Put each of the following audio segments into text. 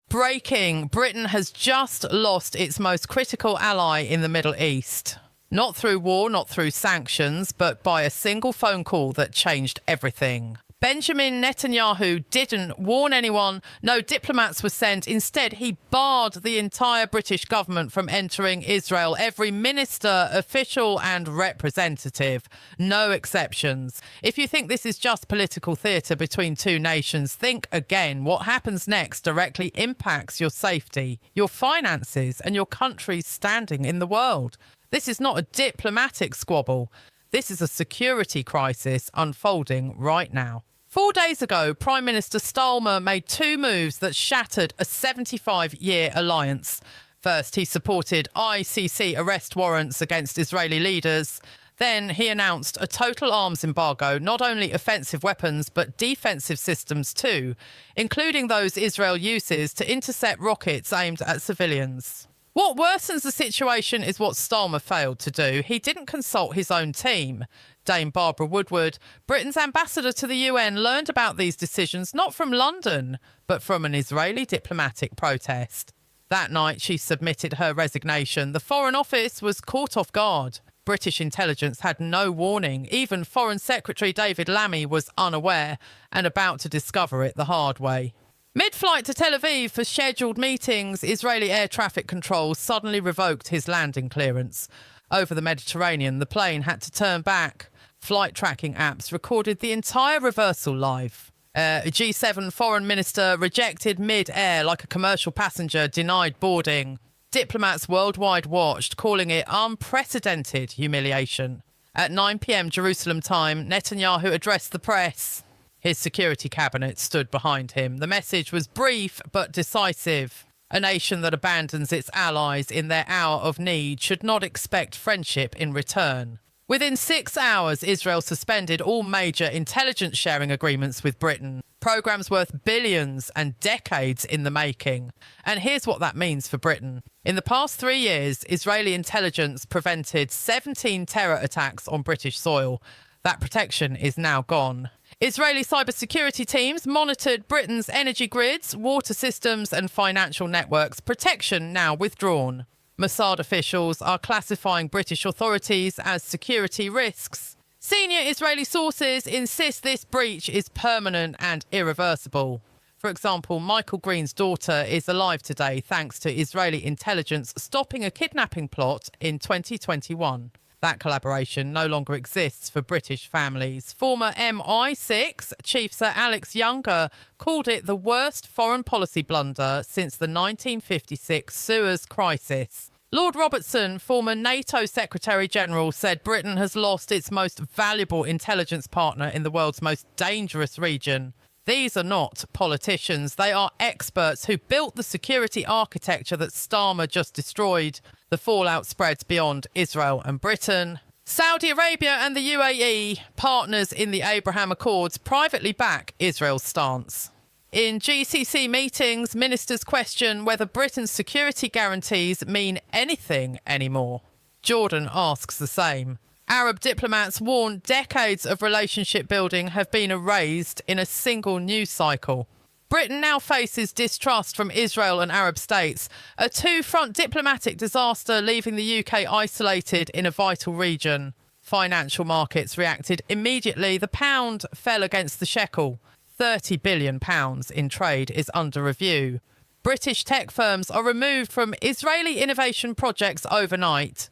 Breaking: Britain has just lost its most critical ally in the Middle East. Not through war, not through sanctions, but by a single phone call that changed everything. Benjamin Netanyahu didn't warn anyone. No diplomats were sent. Instead, he barred the entire British government from entering Israel. Every minister, official and representative. No exceptions. If you think this is just political theatre between two nations, think again. What happens next directly impacts your safety, your finances and your country's standing in the world. This is not a diplomatic squabble. This is a security crisis unfolding right now. 4 days ago, Prime Minister Starmer made two moves that shattered a 75-year alliance. First, he supported ICC arrest warrants against Israeli leaders. Then he announced a total arms embargo, not only offensive weapons, but defensive systems too, including those Israel uses to intercept rockets aimed at civilians. What worsens the situation is what Starmer failed to do. He didn't consult his own team. Dame Barbara Woodward, Britain's ambassador to the UN, learned about these decisions not from London, but from an Israeli diplomatic protest. That night, she submitted her resignation. The Foreign Office was caught off guard. British intelligence had no warning. Even Foreign Secretary David Lammy was unaware and about to discover it the hard way. Mid-flight to Tel Aviv for scheduled meetings, Israeli air traffic control suddenly revoked his landing clearance. Over the Mediterranean, the plane had to turn back. Flight tracking apps recorded the entire reversal live. A G7 foreign minister rejected mid-air like a commercial passenger denied boarding. Diplomats worldwide watched, calling it unprecedented humiliation. At 9 p.m. Jerusalem time, Netanyahu addressed the press. His security cabinet stood behind him. The message was brief but decisive. A nation that abandons its allies in their hour of need should not expect friendship in return. Within 6 hours, Israel suspended all major intelligence sharing agreements with Britain. Programs worth billions and decades in the making. And here's what that means for Britain. In the past 3 years, Israeli intelligence prevented 17 terror attacks on British soil. That protection is now gone. Israeli cybersecurity teams monitored Britain's energy grids, water systems and financial networks. Protection now withdrawn. Mossad officials are classifying British authorities as security risks. Senior Israeli sources insist this breach is permanent and irreversible. For example, Michael Green's daughter is alive today thanks to Israeli intelligence stopping a kidnapping plot in 2021. That collaboration no longer exists for British families. Former MI6 Chief Sir Alex Younger called it the worst foreign policy blunder since the 1956 Suez Crisis. Lord Robertson, former NATO Secretary-General, said Britain has lost its most valuable intelligence partner in the world's most dangerous region. These are not politicians. They are experts who built the security architecture that Starmer just destroyed. The fallout spreads beyond Israel and Britain. Saudi Arabia and the UAE, partners in the Abraham Accords, privately back Israel's stance. In GCC meetings, ministers question whether Britain's security guarantees mean anything anymore. Jordan asks the same. Arab diplomats warn decades of relationship building have been erased in a single news cycle. Britain now faces distrust from Israel and Arab states, a two-front diplomatic disaster leaving the UK isolated in a vital region. Financial markets reacted immediately. The pound fell against the shekel. £30 billion in trade is under review. British tech firms are removed from Israeli innovation projects overnight.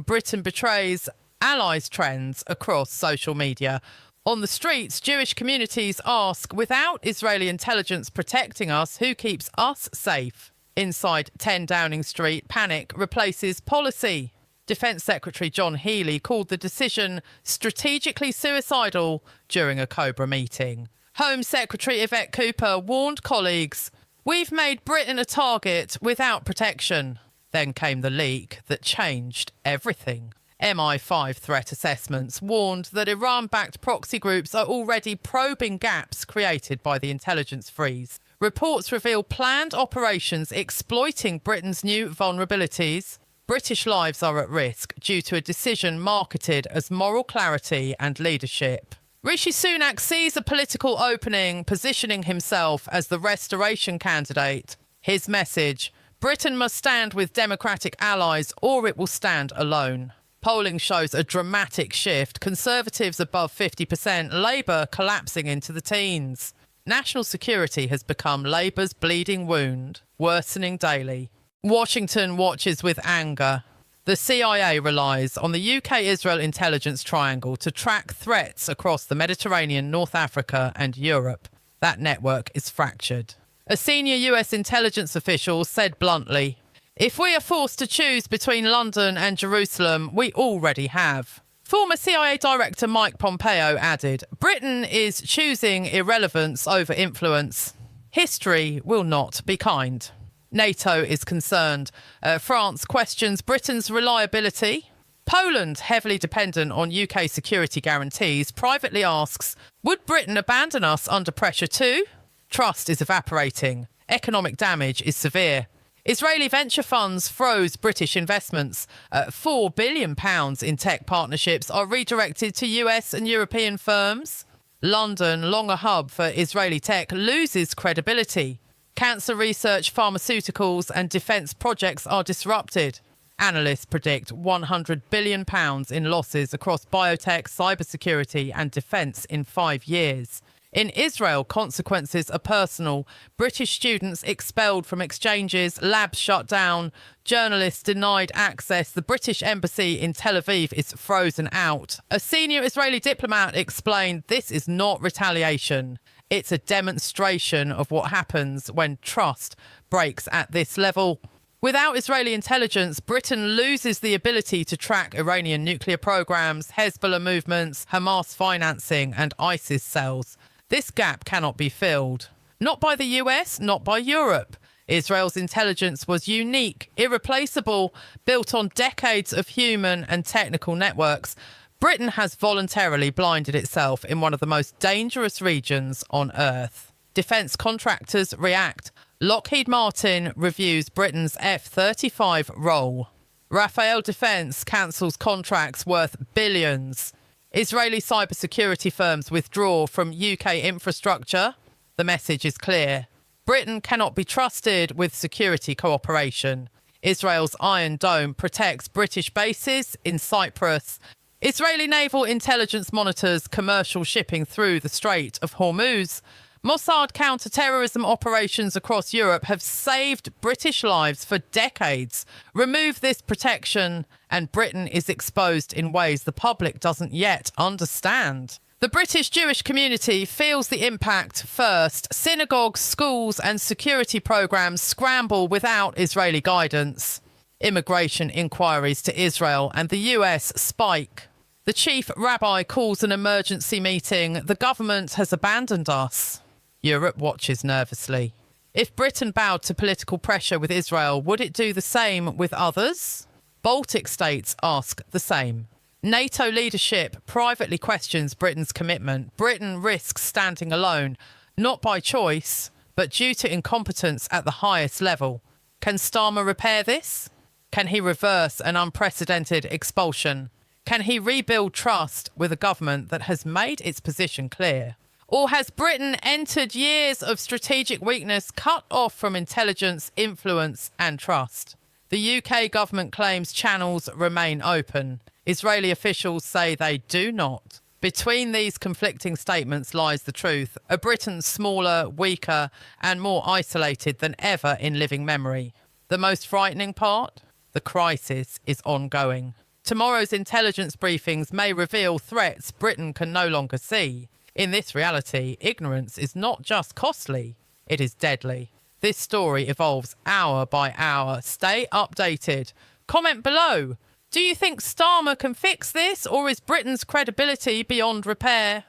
Britain betrays allies trends across social media. On the streets, Jewish communities ask, without Israeli intelligence protecting us, who keeps us safe? Inside 10 Downing Street, panic replaces policy. Defence Secretary John Healey called the decision strategically suicidal during a Cobra meeting. Home Secretary Yvette Cooper warned colleagues, "We've made Britain a target without protection." Then came the leak that changed everything. MI5 threat assessments warned that Iran-backed proxy groups are already probing gaps created by the intelligence freeze. Reports reveal planned operations exploiting Britain's new vulnerabilities. British lives are at risk due to a decision marketed as moral clarity and leadership. Rishi Sunak sees a political opening, positioning himself as the restoration candidate. His message: Britain must stand with democratic allies or it will stand alone. Polling shows a dramatic shift. Conservatives above 50%, Labour collapsing into the teens. National security has become Labour's bleeding wound, worsening daily. Washington watches with anger. The CIA relies on the UK-Israel intelligence triangle to track threats across the Mediterranean, North Africa and Europe. That network is fractured. A senior US intelligence official said bluntly, "If we are forced to choose between London and Jerusalem, we already have." Former CIA Director Mike Pompeo added, "Britain is choosing irrelevance over influence. History will not be kind." NATO is concerned. France questions Britain's reliability. Poland, heavily dependent on UK security guarantees, privately asks, "Would Britain abandon us under pressure too?" Trust is evaporating. Economic damage is severe. Israeli venture funds froze British investments. £4 billion in tech partnerships are redirected to US and European firms. London, long a hub for Israeli tech, loses credibility. Cancer research, pharmaceuticals and defence projects are disrupted. Analysts predict £100 billion in losses across biotech, cybersecurity and defence in 5 years. In Israel, consequences are personal. British students expelled from exchanges, labs shut down, journalists denied access. The British embassy in Tel Aviv is frozen out. A senior Israeli diplomat explained this is not retaliation. It's a demonstration of what happens when trust breaks at this level. Without Israeli intelligence, Britain loses the ability to track Iranian nuclear programs, Hezbollah movements, Hamas financing and ISIS cells. This gap cannot be filled. Not by the US, not by Europe. Israel's intelligence was unique, irreplaceable, built on decades of human and technical networks. Britain has voluntarily blinded itself in one of the most dangerous regions on Earth. Defence contractors react. Lockheed Martin reviews Britain's F-35 role. Rafael Defence cancels contracts worth billions. Israeli cybersecurity firms withdraw from UK infrastructure. The message is clear. Britain cannot be trusted with security cooperation. Israel's Iron Dome protects British bases in Cyprus. Israeli naval intelligence monitors commercial shipping through the Strait of Hormuz. Mossad counter-terrorism operations across Europe have saved British lives for decades. Remove this protection and Britain is exposed in ways the public doesn't yet understand. The British Jewish community feels the impact first. Synagogues, schools and security programs scramble without Israeli guidance. Immigration inquiries to Israel and the US spike. The chief rabbi calls an emergency meeting. The government has abandoned us. Europe watches nervously. If Britain bowed to political pressure with Israel, would it do the same with others? Baltic states ask the same. NATO leadership privately questions Britain's commitment. Britain risks standing alone, not by choice, but due to incompetence at the highest level. Can Starmer repair this? Can he reverse an unprecedented expulsion? Can he rebuild trust with a government that has made its position clear? Or has Britain entered years of strategic weakness, cut off from intelligence, influence and trust? The UK government claims channels remain open. Israeli officials say they do not. Between these conflicting statements lies the truth. A Britain smaller, weaker and more isolated than ever in living memory. The most frightening part? The crisis is ongoing. Tomorrow's intelligence briefings may reveal threats Britain can no longer see. In this reality, ignorance is not just costly, it is deadly. This story evolves hour by hour. Stay updated. Comment below. Do you think Starmer can fix this, or is Britain's credibility beyond repair?